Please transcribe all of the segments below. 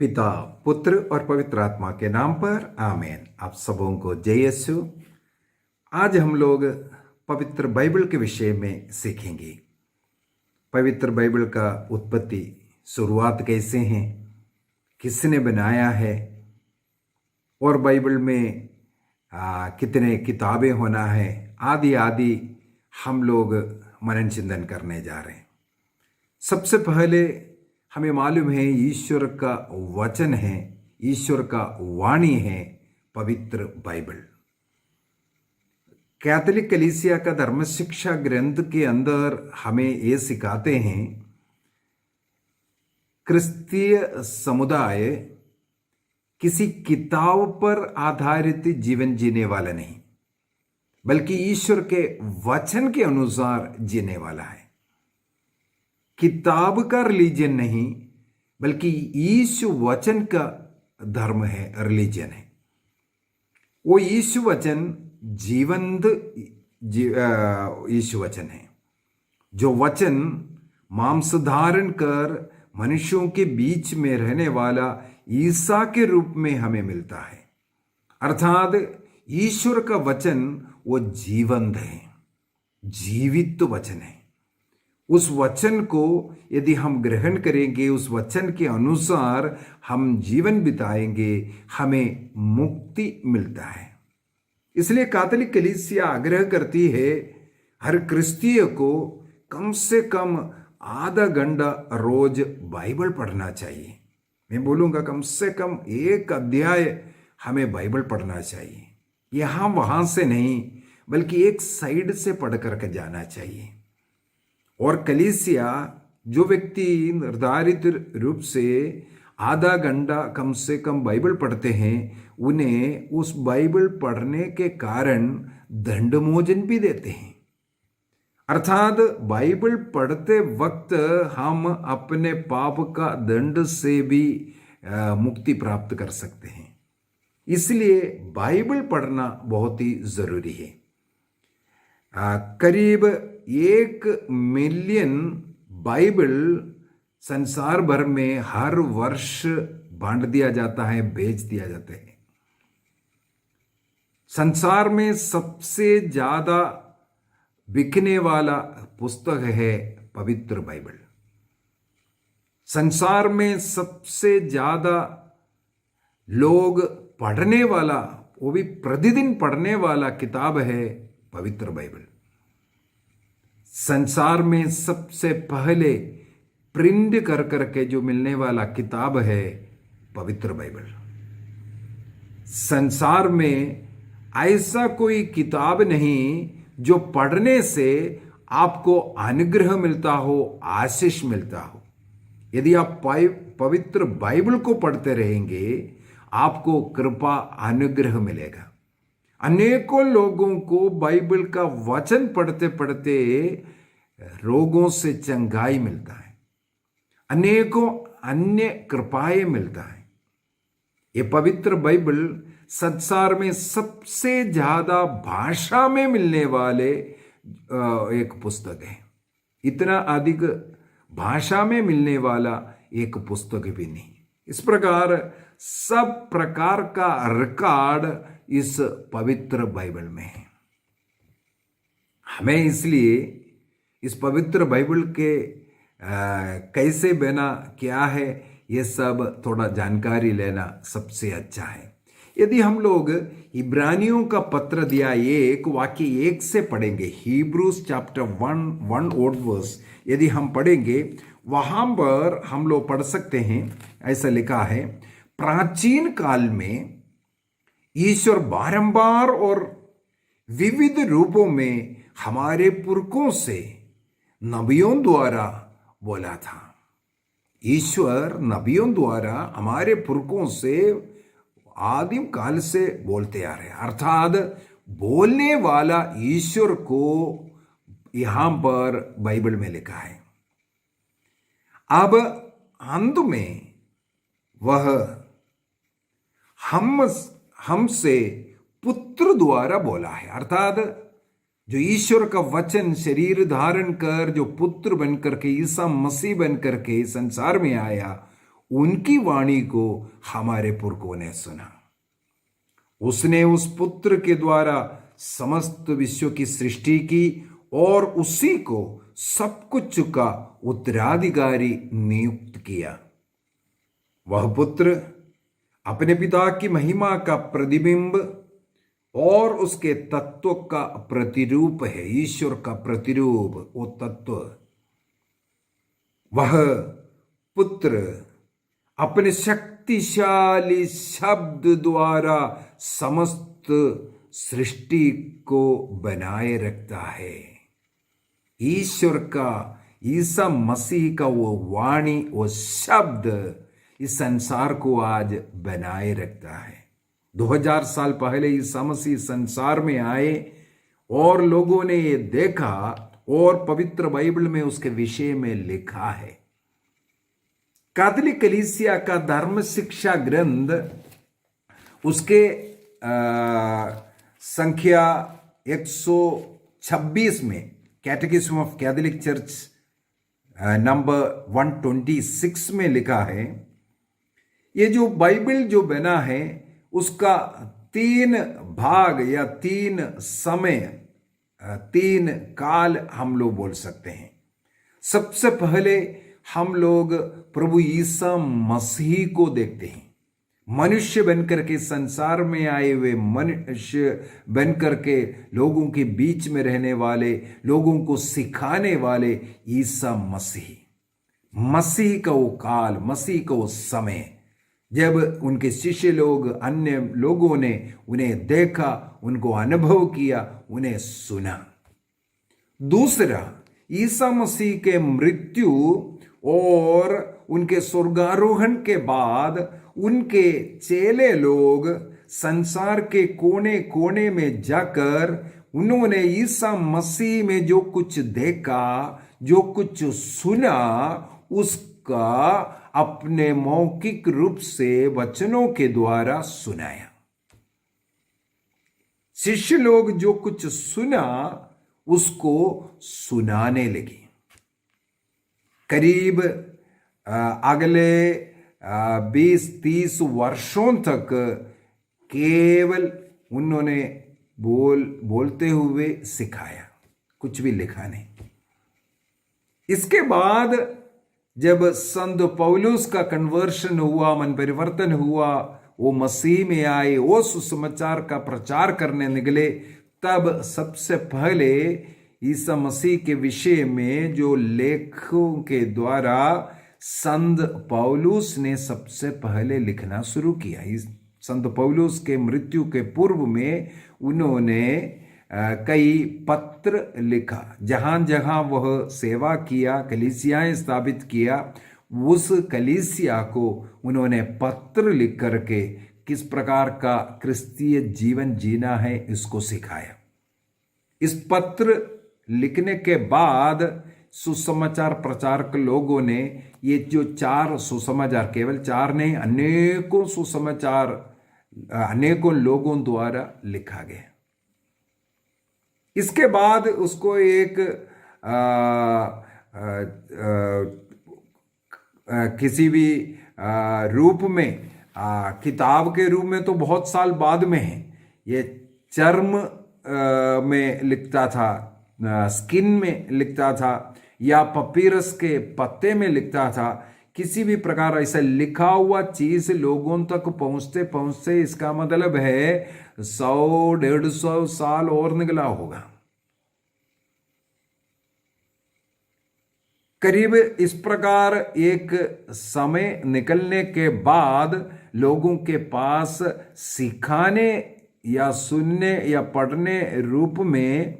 पिता, पुत्र और पवित्र आत्मा के नाम पर आमीन। आप सबों को जय यीशु। आज हम लोग पवित्र बाइबल के विषय में सीखेंगे। पवित्र बाइबल का उत्पत्ति, शुरुआत कैसे है, किसने बनाया है और बाइबल में कितने किताबें होना है, आदि आदि हम लोग मनन चिंतन करने जा रहे हैं। सबसे पहले हमें मालूम है ईश्वर का वचन है, ईश्वर का वाणी है पवित्र बाइबल। कैथोलिक कलीसिया का धर्म शिक्षा ग्रंथ के अंदर हमें ये सिखाते हैं क्रिस्तीय समुदाय किसी किताब पर आधारित जीवन जीने वाला नहीं, बल्कि ईश्वर के वचन के अनुसार जीने वाला है। किताब का रिलीजन नहीं, बल्कि यीशु वचन का धर्म है, रिलीजन है। वो यीशु वचन जीवंत यीशु वचन है, जो वचन मांस धारण कर मनुष्यों के बीच में रहने वाला ईसा के रूप में हमें मिलता है। अर्थात ईश्वर का वचन वो जीवंत है, जीवित वचन है। उस वचन को यदि हम ग्रहण करेंगे, उस वचन के अनुसार हम जीवन बिताएंगे, हमें मुक्ति मिलता है। इसलिए कैथोलिक कलीसिया आग्रह करती है हर क्रिस्तीय को कम से कम आधा घंटा रोज बाइबल पढ़ना चाहिए। मैं बोलूँगा कम से कम एक अध्याय हमें बाइबल पढ़ना चाहिए। यहाँ वहाँ से नहीं, बल्कि एक साइड से पढ़ करके जाना चाहिए। और कलीसिया जो व्यक्ति निर्धारित रूप से आधा घंटा कम से कम बाइबल पढ़ते हैं, उन्हें उस बाइबल पढ़ने के कारण दंडमोचन भी देते हैं। अर्थात बाइबल पढ़ते वक्त हम अपने पाप का दंड से भी मुक्ति प्राप्त कर सकते हैं। इसलिए बाइबल पढ़ना बहुत ही जरूरी है। करीब 1 मिलियन बाइबल संसार भर में हर वर्ष बांट दिया जाता है, बेच दिया जाता है। संसार में सबसे ज्यादा बिकने वाला पुस्तक है पवित्र बाइबल। संसार में सबसे ज्यादा लोग पढ़ने वाला, वो भी प्रतिदिन पढ़ने वाला किताब है पवित्र बाइबल। संसार में सबसे पहले प्रिंट कर करके जो मिलने वाला किताब है पवित्र बाइबल। संसार में ऐसा कोई किताब नहीं जो पढ़ने से आपको अनुग्रह मिलता हो, आशीष मिलता हो। यदि आप पवित्र बाइबल को पढ़ते रहेंगे, आपको कृपा अनुग्रह मिलेगा। अनेकों लोगों को बाइबल का वचन पढ़ते पढ़ते रोगों से चंगाई मिलता है, अनेकों अन्य कृपाएं मिलता है। ये पवित्र बाइबल संसार में सबसे ज्यादा भाषा में मिलने वाले एक पुस्तक है। इतना अधिक भाषा में मिलने वाला एक पुस्तक भी नहीं। इस प्रकार सब प्रकार का रिकॉर्ड इस पवित्र बाइबल में है। हमें इसलिए इस पवित्र बाइबल के कैसे बना, क्या है, ये सब थोड़ा जानकारी लेना सबसे अच्छा है। यदि हम लोग इब्रानियों का पत्र दिया 1 वाक्य 1 से पढ़ेंगे, हिब्रूज चैप्टर 1 वर्स यदि हम पढ़ेंगे, वहां पर हम लोग पढ़ सकते हैं। ऐसा लिखा है, प्राचीन काल में ईश्वर बारंबार और विविध रूपों में हमारे पुरखों से नबियों द्वारा बोला था। ईश्वर नबियों द्वारा हमारे पुरखों से आदिम काल से बोलते आ रहे हैं। अर्थात बोलने वाला ईश्वर को यहां पर बाइबल में लिखा है। अब अंत में वह हमसे पुत्र द्वारा बोला है। अर्थात जो ईश्वर का वचन शरीर धारण कर जो पुत्र बनकर के ईसा मसीह बनकर के संसार में आया, उनकी वाणी को हमारे पुरखों ने सुना। उसने उस पुत्र के द्वारा समस्त विश्व की सृष्टि की और उसी को सब कुछ का उत्तराधिकारी नियुक्त किया। वह पुत्र अपने पिता की महिमा का प्रतिबिंब और उसके तत्व का प्रतिरूप है। ईश्वर का प्रतिरूप, वो तत्व। वह पुत्र अपने शक्तिशाली शब्द द्वारा समस्त सृष्टि को बनाए रखता है। ईश्वर का, ईसा मसीह का वो वाणी, वो शब्द इस संसार को आज बनाए रखता है। 2000 साल पहले ईसा मसीह संसार में आए और लोगों ने ये देखा और पवित्र बाइबल में उसके विषय में लिखा है। कैथोलिक कलीसिया का धर्म शिक्षा ग्रंथ उसके संख्या 126 में, कैटेकिज्म ऑफ कैथोलिक चर्च नंबर 126 में लिखा है, ये जो बाइबल जो बना है उसका 3 भाग या 3 समय, 3 काल हम लोग बोल सकते हैं। सबसे पहले हम लोग प्रभु ईसा मसीह को देखते हैं। मनुष्य बनकर के संसार में आए हुए, मनुष्य बनकर के लोगों के बीच में रहने वाले, लोगों को सिखाने वाले ईसा मसीह। मसीह का वो काल, मसीह का वो समय जब उनके शिष्य लोग, अन्य लोगों ने उन्हें देखा, उनको अनुभव किया, उन्हें सुना। दूसरा, ईसा मसीह के मृत्यु और उनके स्वर्गारोहण के बाद उनके चेले लोग संसार के कोने कोने में जाकर उन्होंने ईसा मसीह में जो कुछ देखा, जो कुछ सुना, उसका अपने मौखिक रूप से वचनों के द्वारा सुनाया। शिष्य लोग जो कुछ सुना उसको सुनाने लगे। करीब अगले 20-30 वर्षों तक केवल उन्होंने बोलते हुए सिखाया, कुछ भी लिखा नहीं। इसके बाद जब संत पौलुस का कन्वर्शन हुआ, मन परिवर्तन हुआ, वो मसीह में आए, वो सुसमाचार का प्रचार करने निकले, तब सबसे पहले ईसा मसीह के विषय में जो लेखों के द्वारा संत पौलुस ने सबसे पहले लिखना शुरू किया। संत पौलुस के मृत्यु के पूर्व में उन्होंने कई पत्र लिखा। जहां जहां वह सेवा किया, कलीसियाएं स्थापित किया, उस कलीसिया को उन्होंने पत्र लिख करके किस प्रकार का क्रिस्तीय जीवन जीना है इसको सिखाया। इस पत्र लिखने के बाद सुसमाचार प्रचारक लोगों ने ये जो 4 सुसमाचार, केवल 4 नहीं, अनेकों सुसमाचार अनेकों लोगों द्वारा लिखा गया। इसके बाद उसको एक किसी भी रूप में, किताब के रूप में तो बहुत साल बाद में है। ये चर्म में लिखता था, स्किन में लिखता था, या पपीरस के पत्ते में लिखता था। किसी भी प्रकार ऐसा लिखा हुआ चीज लोगों तक पहुंचते पहुंचते इसका मतलब है 100-150 साल और निकला होगा। करीब इस प्रकार एक समय निकलने के बाद लोगों के पास सिखाने या सुनने या पढ़ने रूप में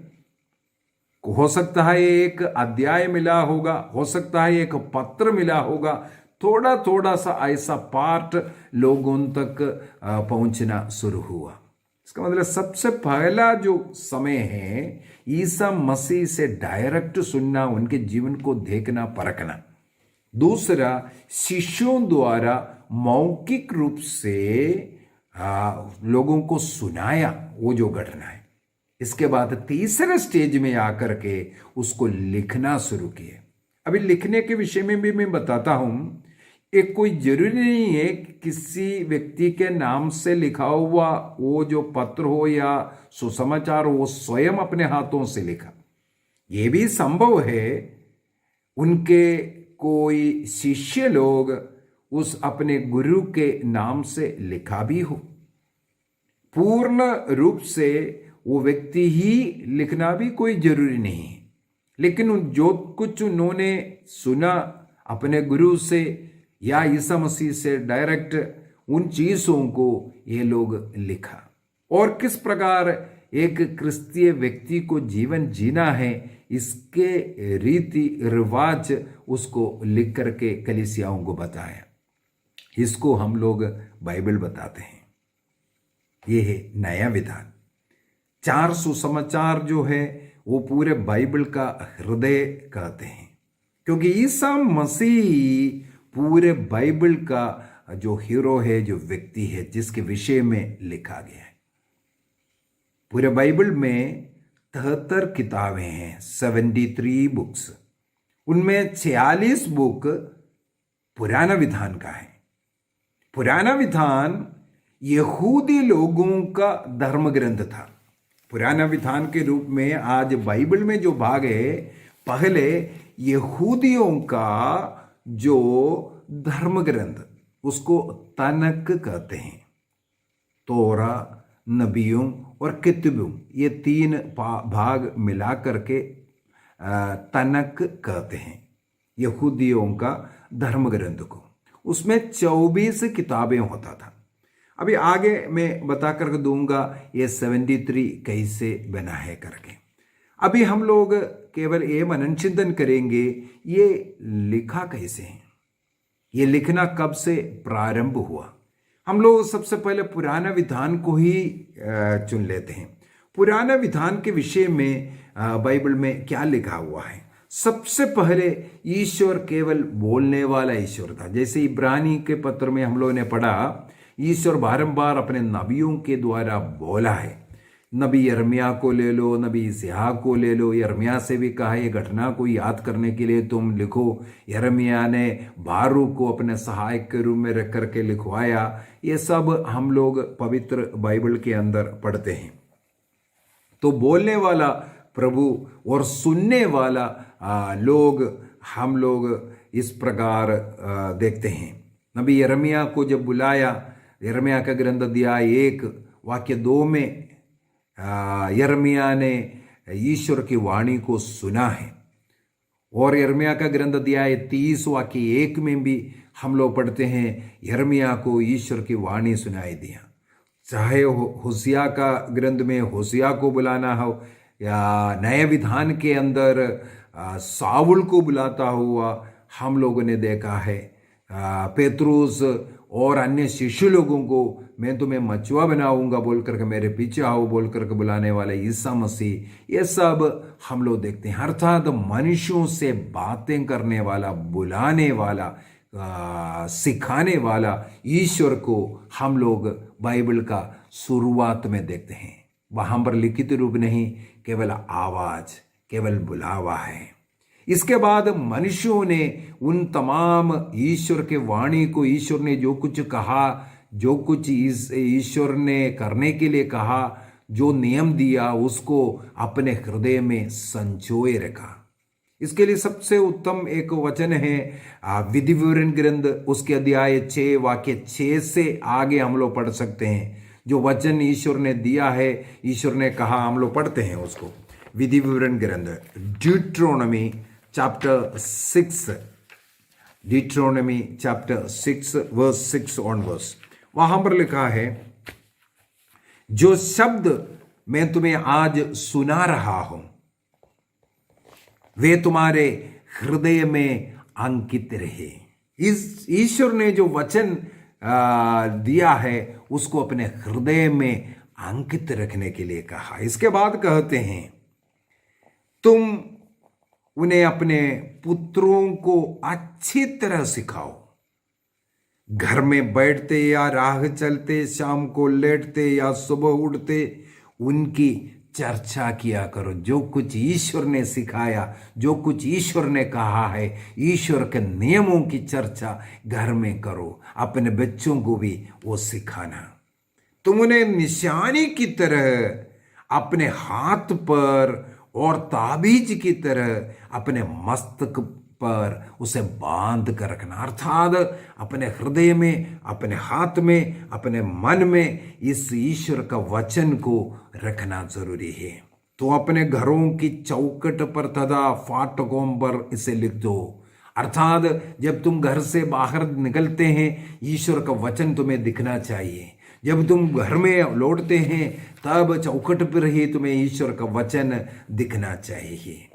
हो सकता है एक अध्याय मिला होगा, हो सकता है एक पत्र मिला होगा, थोड़ा थोड़ा सा ऐसा पार्ट लोगों तक पहुंचना शुरू हुआ। इसका मतलब सबसे पहला जो समय है ईसा मसीह से डायरेक्ट सुनना, उनके जीवन को देखना, परखना। दूसरा, शिष्यों द्वारा मौखिक रूप से लोगों को सुनाया, वो जो घटना है। इसके बाद तीसरे स्टेज में आकर के उसको लिखना शुरू किए। अभी लिखने के विषय में भी मैं बताता हूं। एक कोई जरूरी नहीं है कि किसी व्यक्ति के नाम से लिखा हुआ वो जो पत्र हो या सुसमाचार हो वो स्वयं अपने हाथों से लिखा। ये भी संभव है उनके कोई शिष्य लोग उस अपने गुरु के नाम से लिखा भी हो। पूर्ण रूप से वो व्यक्ति ही लिखना भी कोई जरूरी नहीं है, लेकिन जो कुछ उन्होंने सुना अपने गुरु से या ईसा मसीह से डायरेक्ट, उन चीजों को ये लोग लिखा। और किस प्रकार एक क्रिस्तीय व्यक्ति को जीवन जीना है, इसके रीति रिवाज उसको लिख करके कलीसियाओं को बताया। इसको हम लोग बाइबल बताते हैं। ये है नया विधान। 4 सुसमाचार जो है वो पूरे बाइबल का हृदय कहते हैं, क्योंकि ईसा मसीह पूरे बाइबल का जो हीरो है, जो व्यक्ति है, जिसके विषय में लिखा गया है। पूरे बाइबल में 73 किताबें हैं, 73 बुक्स। उनमें 46 बुक पुराना विधान का है। पुराना विधान यहूदी लोगों का धर्म ग्रंथ था। पुराना विधान के रूप में आज बाइबल में जो भाग है, पहले यहूदियों का जो धर्म ग्रंथ, उसको तनक कहते हैं। तोरा, नबियों और किताबों, ये 3 भाग मिला करके तनक कहते हैं यहूदियों का धर्म ग्रंथ को। उसमें 24 किताबें होता था। अभी आगे मैं बता कर दूंगा ये 73 कैसे बना है करके। अभी हम लोग केवल ये मनन चिंतन करेंगे, ये लिखा कैसे है, ये लिखना कब से प्रारंभ हुआ। हम लोग सबसे पहले पुराना विधान को ही चुन लेते हैं। पुराना विधान के विषय में बाइबल में क्या लिखा हुआ है। सबसे पहले ईश्वर केवल बोलने वाला ईश्वर था। जैसे इब्रानी के पत्र में हम लोगों ने पढ़ा, ईश्वर बारंबार अपने नबियों के द्वारा बोला है। नबी यर्मिया को ले लो, नबी इसहाक को ले लो। यर्मिया से भी कहा ये घटना को याद करने के लिए तुम लिखो। यर्मिया ने बारूक को अपने सहायक के रूप में रख करके लिखवाया। ये सब हम लोग पवित्र बाइबल के अंदर पढ़ते हैं। तो बोलने वाला प्रभु और सुनने वाला लोग हम लोग इस प्रकार देखते हैं। नबी यर्मिया को जब बुलाया, यर्मिया का ग्रंथ दिया 1 वाक्य 2 में यर्मिया ने ईश्वर की वाणी को सुना है। और यर्मिया का ग्रंथ दिया 30 वाक्य 1 में भी हम लोग पढ़ते हैं यर्मिया को ईश्वर की वाणी सुनाई दिया। चाहे होशिया का ग्रंथ में होशिया को बुलाना हो या नए विधान के अंदर साउल को बुलाता हुआ हम लोगों ने देखा है। पेतरुस और अन्य शिष्य लोगों को मैं तुम्हें मचुआ बनाऊंगा बोल करके मेरे पीछे आओ बोल करके बुलाने वाले ईसा मसीह, ये सब हम लोग देखते हैं। अर्थात मनुष्यों से बातें करने वाला, बुलाने वाला, सिखाने वाला ईश्वर को हम लोग बाइबल का शुरुआत में देखते हैं। वहां पर लिखित रूप नहीं, केवल आवाज, केवल बुलावा है। इसके बाद मनुष्यों ने उन तमाम ईश्वर के वाणी को, ईश्वर ने जो कुछ कहा, जो कुछ ईश्वर ने करने के लिए कहा, जो नियम दिया, उसको अपने हृदय में संजोए रखा। इसके लिए सबसे उत्तम एक वचन है विधि विवरण ग्रंथ, उसके अध्याय 6 वाक्य 6 से आगे हम लोग पढ़ सकते हैं। जो वचन ईश्वर ने दिया है, ईश्वर ने कहा, हम लोग पढ़ते हैं उसको। विधि विवरण ग्रंथ ड्यूट्रोनॉमी चैप्टर 6, डिट्रोनॉमी चैप्टर 6 वर्स 6 ऑनवर्स। वहां पर लिखा है, जो शब्द मैं तुम्हें आज सुना रहा हूं वे तुम्हारे हृदय में अंकित रहे। इस ईश्वर ने जो वचन दिया है उसको अपने हृदय में अंकित रखने के लिए कहा। इसके बाद कहते हैं, तुम उन्हें अपने पुत्रों को अच्छी तरह सिखाओ। घर में बैठते या राह चलते, शाम को लेटते या सुबह उठते, उनकी चर्चा किया करो। जो कुछ ईश्वर ने सिखाया, जो कुछ ईश्वर ने कहा है, ईश्वर के नियमों की चर्चा घर में करो। अपने बच्चों को भी वो सिखाना। तुम उन्हें निशानी की तरह अपने हाथ पर और ताबीज की तरह अपने मस्तक पर उसे बांध कर रखना। अर्थात अपने हृदय में, अपने हाथ में, अपने मन में इस ईश्वर का वचन को रखना जरूरी है। तो अपने घरों की चौखट पर तथा फाटकों पर इसे लिख दो। अर्थात जब तुम घर से बाहर निकलते हैं, ईश्वर का वचन तुम्हें दिखना चाहिए। जब तुम घर में लौटते हैं, तब चौखट पर ही तुम्हें ईश्वर का वचन दिखना चाहिए।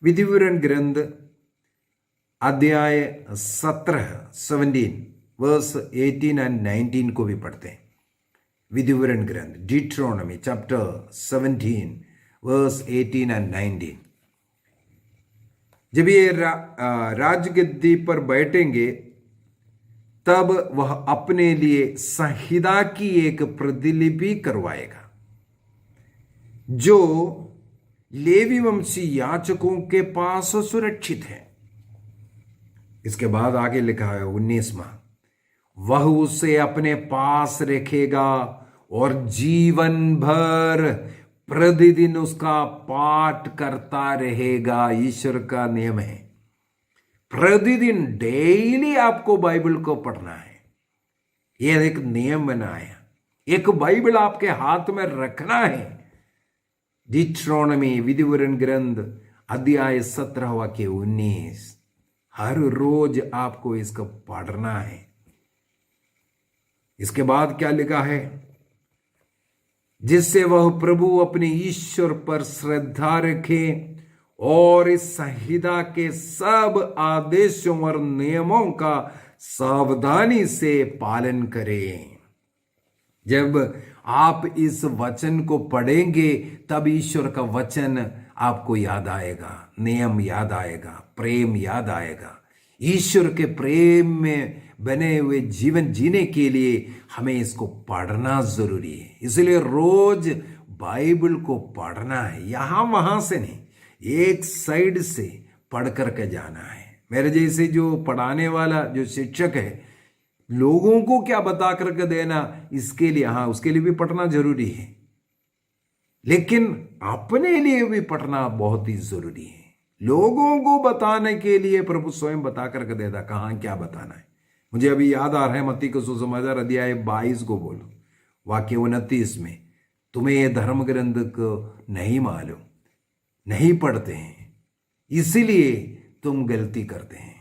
विधि विवरण ग्रंथ अध्याय 17 वर्स 18 और 19 को भी पढ़ते हैं। विधि विवरण ग्रंथ डिट्रोनॉमी चैप्टर 17 वर्स 18 और 19। जब ये राजगद्दी पर बैठेंगे, तब वह अपने लिए संहिता की एक प्रतिलिपि करवाएगा, जो लेवी वंशी याजकों के पास सुरक्षित है। इसके बाद आगे लिखा है 19वां, वह उसे अपने पास रखेगा और जीवन भर प्रतिदिन उसका पाठ करता रहेगा। ईश्वर का नियम है, प्रतिदिन डेली आपको बाइबल को पढ़ना है। यह एक नियम बनाया, एक बाइबल आपके हाथ में रखना है। डिट्रोनॉमी विधि विवरण ग्रंथ अध्याय 17 वाक्य 19। हर रोज आपको इसको पढ़ना है। इसके बाद क्या लिखा है, जिससे वह प्रभु अपने ईश्वर पर श्रद्धा रखे और इस संहिता के सब आदेशों और नियमों का सावधानी से पालन करें। जब आप इस वचन को पढ़ेंगे, तब ईश्वर का वचन आपको याद आएगा, नियम याद आएगा, प्रेम याद आएगा। ईश्वर के प्रेम में बने हुए जीवन जीने के लिए हमें इसको पढ़ना जरूरी है। इसलिए रोज बाइबल को पढ़ना है, यहां वहां से नहीं, एक साइड से पढ़ करके जाना है। मेरे जैसे जो पढ़ाने वाला जो शिक्षक है, लोगों को क्या बता करके देना, इसके लिए हाँ, उसके लिए भी पढ़ना जरूरी है, लेकिन अपने लिए भी पढ़ना बहुत ही जरूरी है। लोगों को बताने के लिए प्रभु स्वयं बता करके देता, कहाँ क्या बताना है। मुझे अभी याद आ रहा है मत्ती का सुसमाचार अध्याय 22 को बोलो, वाक्य 29 में, तुम्हें यह धर्म ग्रंथ को नहीं मालूम, नहीं पढ़ते हैं, इसीलिए तुम गलती करते हैं।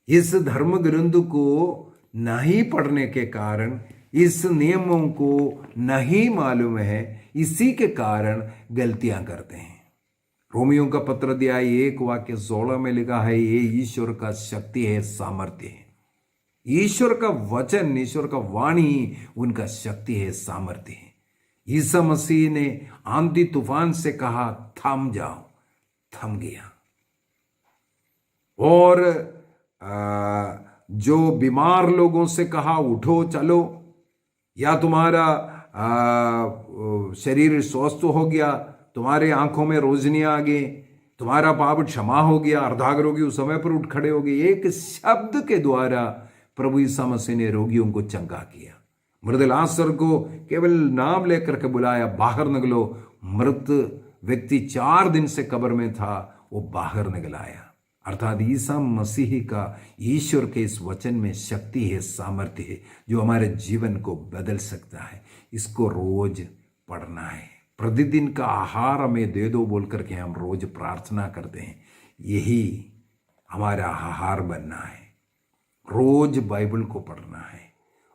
इस धर्म ग्रंथ को नहीं पढ़ने के कारण, इस नियमों को नहीं मालूम है, इसी के कारण गलतियां करते हैं। रोमियों का पत्र अध्याय 1 वाक्य 16 में लिखा है, ये ईश्वर का शक्ति है, सामर्थ्य है। ईश्वर का वचन, ईश्वर का वाणी उनका शक्ति है, सामर्थ्य है। ईसा मसीह ने आंधी तूफान से कहा थम जाओ, थम गया। और जो बीमार लोगों से कहा उठो चलो, या तुम्हारा शरीर स्वस्थ हो गया, तुम्हारे आंखों में रोशनी आ गई, तुम्हारा पाप क्षमा हो गया, अर्धांग रोगी उस समय पर उठ खड़े हो गए। एक शब्द के द्वारा प्रभु ईसा मसीह ने रोगियों को चंगा किया। मृत लाजर को केवल नाम लेकर के बुलाया, बाहर निकलो। मृत व्यक्ति 4 दिन से कब्र में था, वो बाहर निकल आया। अर्थात ईसा मसीह का, ईश्वर के इस वचन में शक्ति है, सामर्थ्य है, जो हमारे जीवन को बदल सकता है। इसको रोज पढ़ना है। प्रतिदिन का आहार हमें दे दो बोल करके हम रोज प्रार्थना करते हैं, यही हमारा आहार बनना है। रोज बाइबल को पढ़ना है,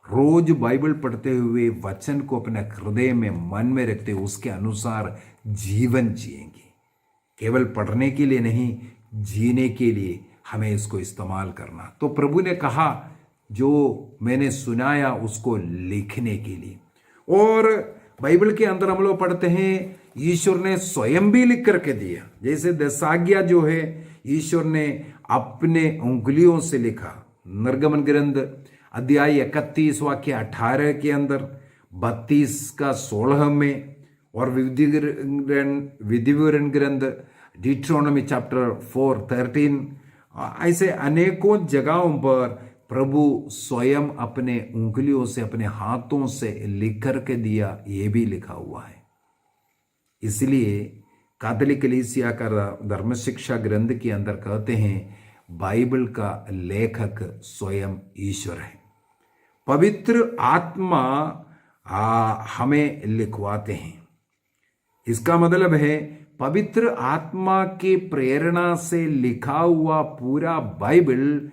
रोज बाइबल पढ़ते हुए वचन को अपने हृदय में, मन में रखते हुए उसके अनुसार जीवन जिएंगे। केवल पढ़ने के लिए नहीं, जीने के लिए हमें इसको इस्तेमाल करना। तो प्रभु ने कहा, जो मैंने सुनाया उसको लिखने के लिए। और बाइबल के अंदर हम लोग पढ़ते हैं, ईश्वर ने स्वयं भी लिख करके दिया। जैसे 10 आज्ञा जो है, ईश्वर ने अपने उंगलियों से लिखा। निर्गमन ग्रंथ अध्याय 31 वाक्य 18 के अंदर, 32 का 16 में, और विधिवरण ग्रंथ डिट्रोनॉमी चैप्टर 4:13, ऐसे अनेकों जगहों पर प्रभु स्वयं अपने उंगलियों से, अपने हाथों से लिख करके दिया, ये भी लिखा हुआ है। इसलिए कैथोलिक कलीसिया का धर्म शिक्षा ग्रंथ के अंदर कहते हैं बाइबल का लेखक स्वयं ईश्वर है। पवित्र आत्मा हमें लिखवाते हैं। इसका मतलब है पवित्र आत्मा की प्रेरणा से लिखा हुआ पूरा बाइबल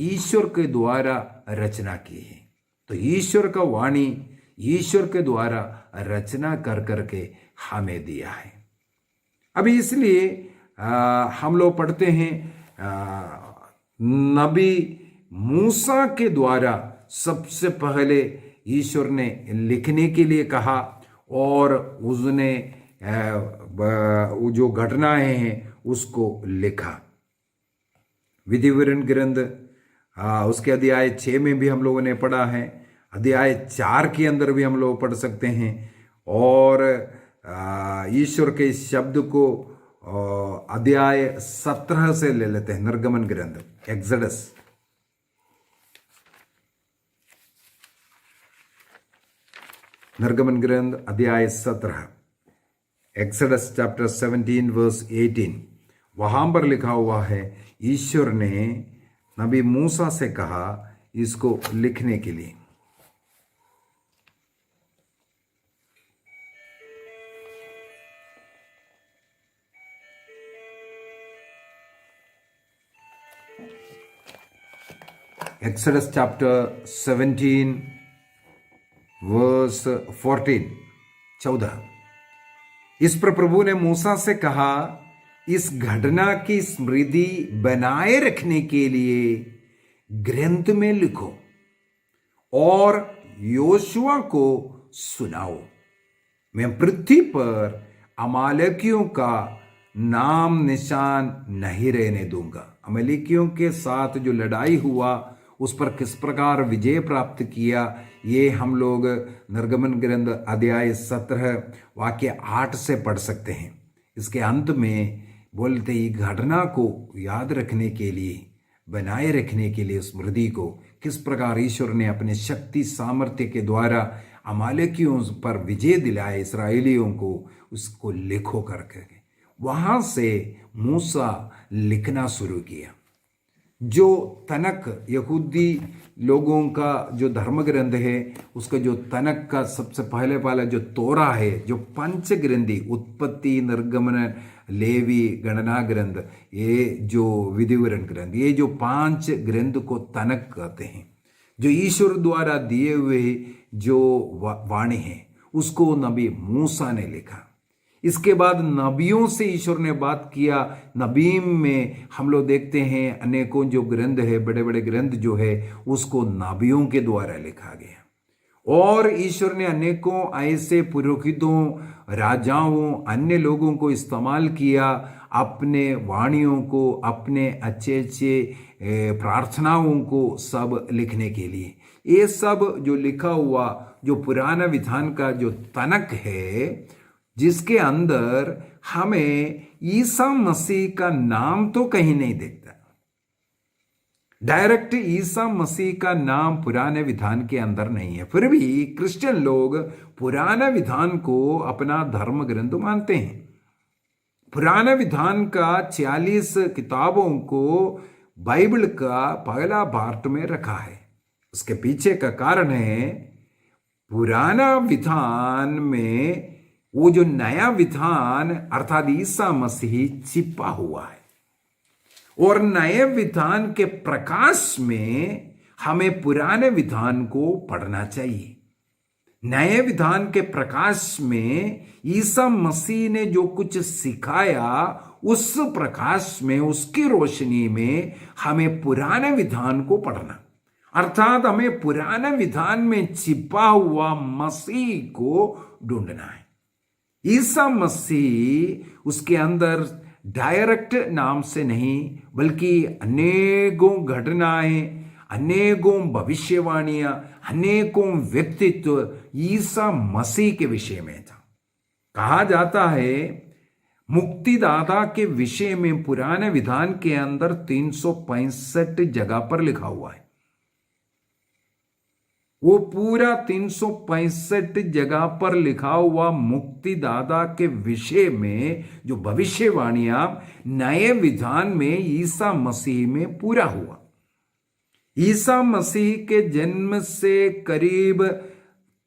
ईश्वर के द्वारा रचना की है। तो ईश्वर का वाणी ईश्वर के द्वारा रचना कर करके हमें दिया है। अभी इसलिए हम लोग पढ़ते हैं नबी मूसा के द्वारा सबसे पहले ईश्वर ने लिखने के लिए कहा, और उसने जो घटनाएं हैं उसको लिखा। विधिवरण ग्रंथ उसके अध्याय 6 में भी हम लोगों ने पढ़ा है, अध्याय 4 के अंदर भी हम लोग पढ़ सकते हैं। और ईश्वर के इस शब्द को अध्याय 17 से ले लेते हैं, निर्गमन ग्रंथ, एक्सोडस। निर्गमन ग्रंथ अध्याय 17, एक्सोडस चैप्टर 17 वर्स 18। वहां पर लिखा हुआ है ईश्वर ने नबी मूसा से कहा इसको लिखने के लिए। Exodus chapter 17 verse 14। इस पर प्रभु ने मूसा से कहा, इस घटना की स्मृति बनाए रखने के लिए ग्रंथ में लिखो और योशुआ को सुनाओ। मैं पृथ्वी पर अमालेकियों का नाम निशान नहीं रहने दूंगा। अमालेकियों के साथ जो लड़ाई हुआ उस पर किस प्रकार विजय प्राप्त किया, ये हम लोग निर्गमन ग्रंथ अध्याय 17 वाक्य 8 से पढ़ सकते हैं। इसके अंत में बोलते ही घटना को याद रखने के लिए, बनाए रखने के लिए स्मृति को किस प्रकार ईश्वर ने अपने शक्ति सामर्थ्य के द्वारा अमालेकियों पर विजय दिलाए इस्राएलियों को, उसको लिखो करके वहां से मूसा लिखना शुरू किया। जो तनक यहूदी लोगों का जो धर्म ग्रंथ है, उसका जो तनक का सबसे पहले वाला जो तोरा है, जो पंच ग्रंथी उत्पत्ति, निर्गमन, लेवी, गणना ग्रंथ, ये जो विधिवरण ग्रंथ, ये जो 5 ग्रंथ को तनक कहते हैं। जो ईश्वर द्वारा दिए हुए जो वाणी है उसको नबी मूसा ने लिखा। इसके बाद नबियों से ईश्वर ने बात किया। नबीम में हम लोग देखते हैं अनेकों जो ग्रंथ है, बड़े बड़े ग्रंथ जो है, उसको नबियों के द्वारा लिखा गया। और ईश्वर ने अनेकों ऐसे पुरोहितों, राजाओं, अन्य लोगों को इस्तेमाल किया अपने वाणियों को, अपने अच्छे अच्छे प्रार्थनाओं को सब लिखने के लिए। ये सब जो लिखा हुआ जो पुराना विधान का जो तनक है, जिसके अंदर हमें ईसा मसीह का नाम तो कहीं नहीं दिखता। डायरेक्ट ईसा मसीह का नाम पुराने विधान के अंदर नहीं है। फिर भी क्रिश्चियन लोग पुराना विधान को अपना धर्म ग्रंथ मानते हैं। पुराना विधान का 46 किताबों को बाइबल का पहला पार्ट में रखा है। उसके पीछे का कारण है पुराना विधान में वो जो नया विधान अर्थात ईसा मसीह छिपा हुआ है, और नए विधान के प्रकाश में हमें पुराने विधान को पढ़ना चाहिए। नए विधान के प्रकाश में ईसा मसीह ने जो कुछ सिखाया, उस प्रकाश में, उसकी रोशनी में हमें पुराने विधान को पढ़ना, अर्थात हमें पुराने विधान में छिपा हुआ मसीह को ढूंढना है। ईसा मसीह उसके अंदर डायरेक्ट नाम से नहीं, बल्कि अनेकों घटनाएं, अनेकों भविष्यवाणियां, अनेकों व्यक्तित्व ईसा मसीह के विषय में था। कहा जाता है मुक्तिदाता के विषय में पुराने विधान के अंदर 365 जगह पर लिखा हुआ है। वो पूरा 365 जगह पर लिखा हुआ मुक्तिदाता के विषय में जो भविष्यवाणियां नए विधान में ईसा मसीह में पूरा हुआ। ईसा मसीह के जन्म से करीब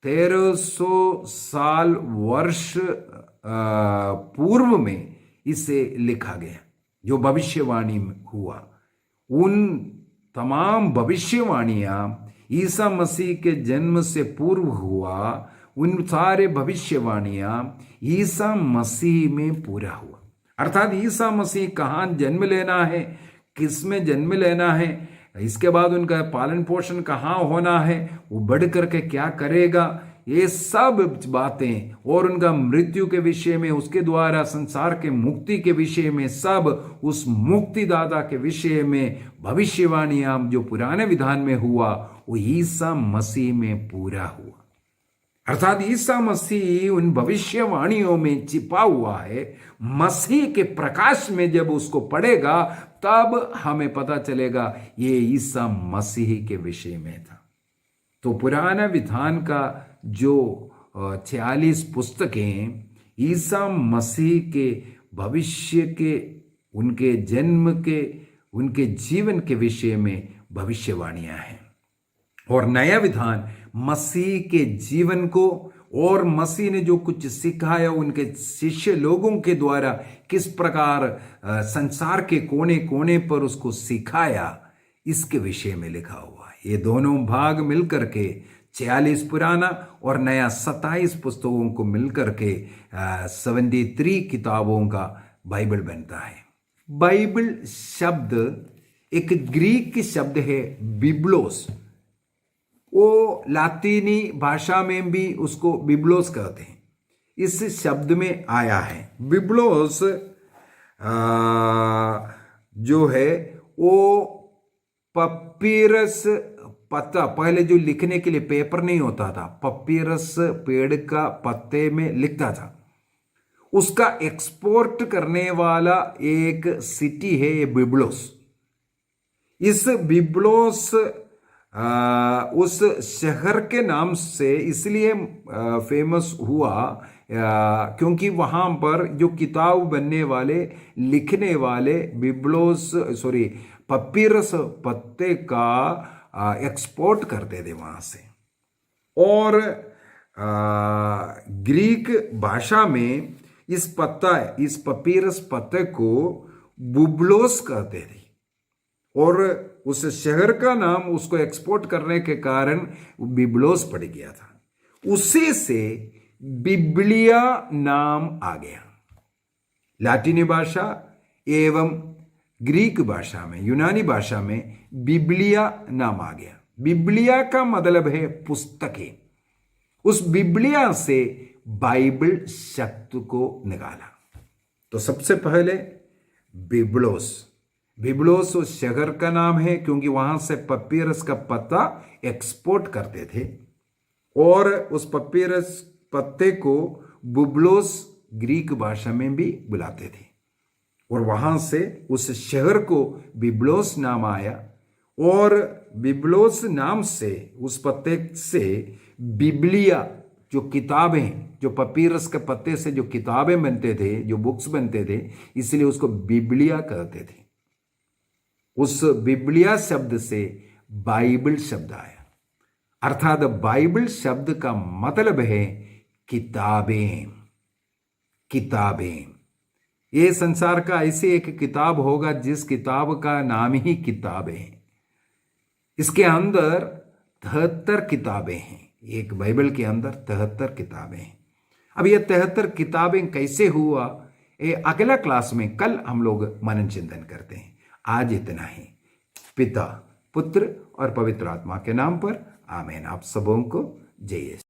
1300 साल वर्ष पूर्व में इसे लिखा गया। जो भविष्यवाणी हुआ, उन तमाम भविष्यवाणियां ईसा मसीह के जन्म से पूर्व हुआ, उन सारे भविष्यवाणियां ईसा मसीह में पूरा हुआ। अर्थात ईसा मसीह कहाँ जन्म लेना है, किस में जन्म लेना है, इसके बाद उनका पालन पोषण कहाँ होना है, वो बढ़ करके क्या करेगा, ये सब बातें और उनका मृत्यु के विषय में, उसके द्वारा संसार के मुक्ति के विषय में, सब उस मुक्तिदाता के विषय में भविष्यवाणियां जो पुराने विधान में हुआ वो ईसा मसीह में पूरा हुआ। अर्थात ईसा मसीह उन भविष्यवाणियों में छिपा हुआ है। मसीह के प्रकाश में जब उसको पढ़ेगा तब हमें पता चलेगा ये ईसा मसीह के विषय में था। तो पुराना विधान का जो 46 पुस्तकें ईसा मसीह के भविष्य के, उनके जन्म के, उनके जीवन के विषय में भविष्यवाणियां हैं। और नया विधान मसीह के जीवन को और मसीह ने जो कुछ सिखाया, उनके शिष्य लोगों के द्वारा किस प्रकार संसार के कोने कोने पर उसको सिखाया, इसके विषय में लिखा हुआ है। ये दोनों भाग मिलकर के 46 पुराना और नया 27 पुस्तकों को मिलकर के 73 किताबों का बाइबल बनता है। बाइबल शब्द एक ग्रीक शब्द है बिब्लोस। वो लातीनी भाषा में भी उसको बिब्लोस कहते हैं। इस शब्द में आया है। बिब्लोस जो है वो पपीरस पत्ता, पहले जो लिखने के लिए पेपर नहीं होता था, पपीरस पेड़ का पत्ते में लिखता था, उसका एक्सपोर्ट करने वाला एक सिटी है ये बिब्लोस। इस बिब्लोस उस शहर के नाम से इसलिए फेमस हुआ क्योंकि वहां पर जो किताब बनने वाले, लिखने वाले बिब्लोस पपीरस पत्ते का एक्सपोर्ट करते थे वहां से। और ग्रीक भाषा में इस पपीरस पत्ते को बुब्लोस कहते थे और उस शहर का नाम उसको एक्सपोर्ट करने के कारण बिब्लोस पड़ गया था। उसी से बिब्लिया नाम आ गया। लातीनी भाषा एवं ग्रीक भाषा में, यूनानी भाषा में बिब्लिया नाम आ गया। बिब्लिया का मतलब है पुस्तकें। उस बिब्लिया से बाइबल शब्द को निकाला। तो सबसे पहले बिब्लोस उस शहर का नाम है क्योंकि वहां से पपीरस का पत्ता एक्सपोर्ट करते थे और उस पपीरस पत्ते को बुब्लोस ग्रीक भाषा में भी बुलाते थे और वहां से उस शहर को बिब्लोस नाम आया। और बिब्लोस नाम से, उस पत्ते से बिब्लिया जो किताबें, जो पपीरस के पत्ते से जो किताबें बनते थे, जो बुक्स बनते थे, इसलिए उसको बिब्लिया कहते थे। उस बिब्लिया शब्द से बाइबल शब्द आया। अर्थात बाइबल शब्द का मतलब है किताबें। ये संसार का ऐसे एक किताब होगा जिस किताब का नाम ही किताब है। इसके अंदर 73 किताबें हैं। एक बाइबल के अंदर 73 किताबें हैं। अब ये 73 किताबें कैसे हुआ, ये अगला क्लास में कल हम लोग मनन चिंतन करते हैं। आज इतना ही। पिता, पुत्र और पवित्र आत्मा के नाम पर आमीन। आप सबों को जय यीशु।